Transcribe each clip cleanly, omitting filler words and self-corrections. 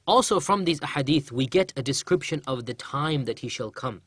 Also from these ahadith, we get a description of the time that he shall come.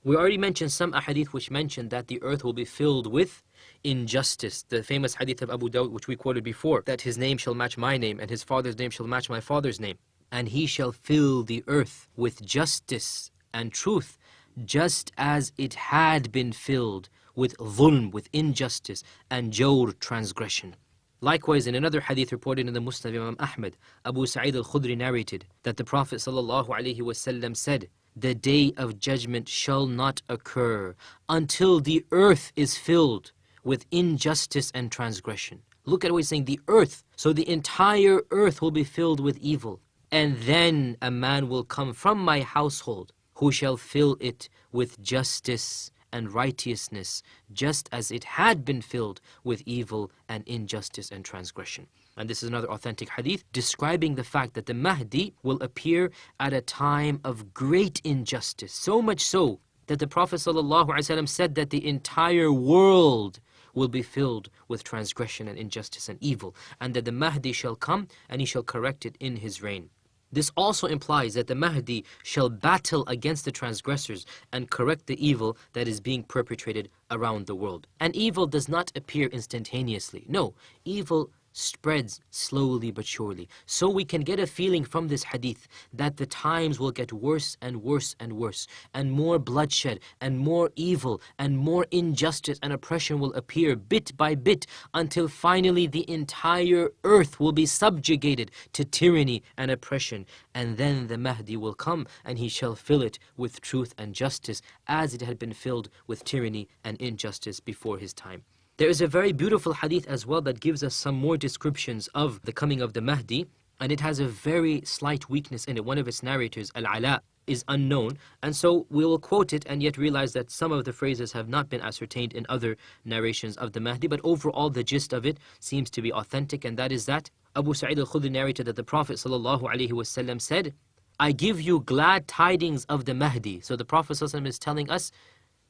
We already mentioned some ahadith which mentioned that the earth will be filled with injustice. The famous hadith of Abu Dawud, which we quoted before, that his name shall match my name and his father's name shall match my father's name. And he shall fill the earth with justice and truth, just as it had been filled with dhulm, with injustice and jawr, transgression. Likewise, in another hadith reported in the Musnad of Imam Ahmad, Abu Sa'id al-Khudri narrated that the Prophet ﷺ said, "The day of judgment shall not occur until the earth is filled with injustice and transgression." Look at what he's saying, the earth. So the entire earth will be filled with evil. And then a man will come from my household who shall fill it with justice and righteousness, just as it had been filled with evil and injustice and transgression. And this is another authentic hadith describing the fact that the Mahdi will appear at a time of great injustice, so much so that the Prophet ﷺ said that the entire world will be filled with transgression and injustice and evil, and that the Mahdi shall come and he shall correct it in his reign. This also implies that the Mahdi shall battle against the transgressors and correct the evil that is being perpetrated around the world. And evil does not appear instantaneously. No, evil spreads slowly but surely. So we can get a feeling from this hadith that the times will get worse and worse and worse, and more bloodshed and more evil and more injustice and oppression will appear bit by bit, until finally the entire earth will be subjugated to tyranny and oppression. And then the Mahdi will come and he shall fill it with truth and justice, as it had been filled with tyranny and injustice before his time. There is a very beautiful hadith as well that gives us some more descriptions of the coming of the Mahdi, and it has a very slight weakness in it. One of its narrators, Al-Ala, is unknown, and so we will quote it and yet realize that some of the phrases have not been ascertained in other narrations of the Mahdi, but overall the gist of it seems to be authentic, and that is that Abu Sa'id al-Khudri narrated that the Prophet ﷺ said, "I give you glad tidings of the Mahdi." So the Prophet ﷺ is telling us,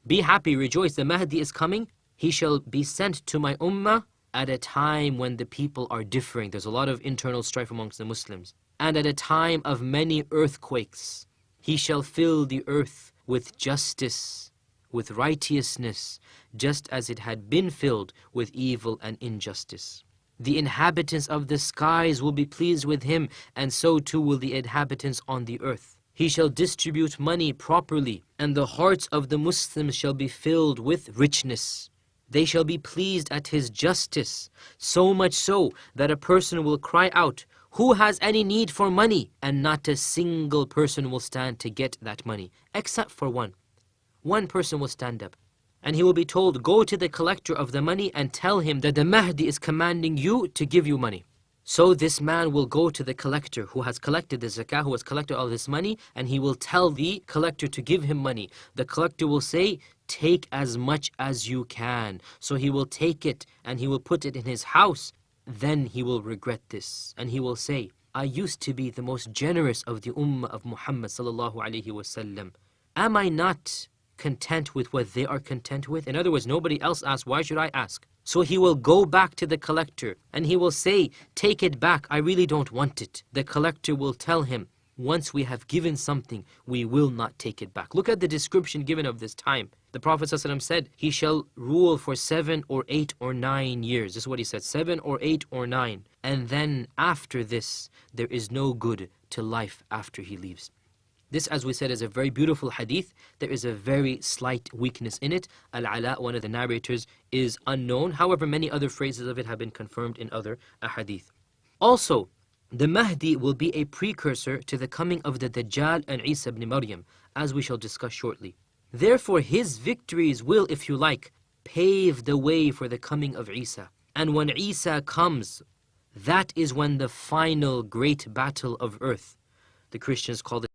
be happy, rejoice, the Mahdi is coming. He shall be sent to my ummah at a time when the people are differing. There's a lot of internal strife amongst the Muslims. And at a time of many earthquakes. He shall fill the earth with justice, with righteousness, just as it had been filled with evil and injustice. The inhabitants of the skies will be pleased with him, and so too will the inhabitants on the earth. He shall distribute money properly, and the hearts of the Muslims shall be filled with richness. They shall be pleased at his justice, so much so that a person will cry out, "Who has any need for money?" And not a single person will stand to get that money, except for one. One person will stand up, and he will be told, "Go to the collector of the money and tell him that the Mahdi is commanding you to give you money." So this man will go to the collector who has collected the zakah, who has collected all this money, and he will tell the collector to give him money. The collector will say, "Take as much as you can." So he will take it and he will put it in his house. Then he will regret this and he will say, "I used to be the most generous of the ummah of Muhammad sallallahu alaihi wasallam. Am I not content with what they are content with?" In other words, nobody else asked, why should I ask? So he will go back to the collector and he will say, "Take it back, I really don't want it." The collector will tell him, "Once we have given something, we will not take it back." Look at the description given of this time. The Prophet ﷺ said, he shall rule for 7 or 8 or 9 years. This is what he said, 7 or 8 or 9. And then after this, there is no good to life after he leaves. This, as we said, is a very beautiful hadith. There is a very slight weakness in it. Al-Ala, one of the narrators, is unknown. However, many other phrases of it have been confirmed in other ahadith. Also, the Mahdi will be a precursor to the coming of the Dajjal and Isa ibn Maryam, as we shall discuss shortly. Therefore, his victories will, if you like, pave the way for the coming of Isa. And when Isa comes, that is when the final great battle of earth, the Christians call it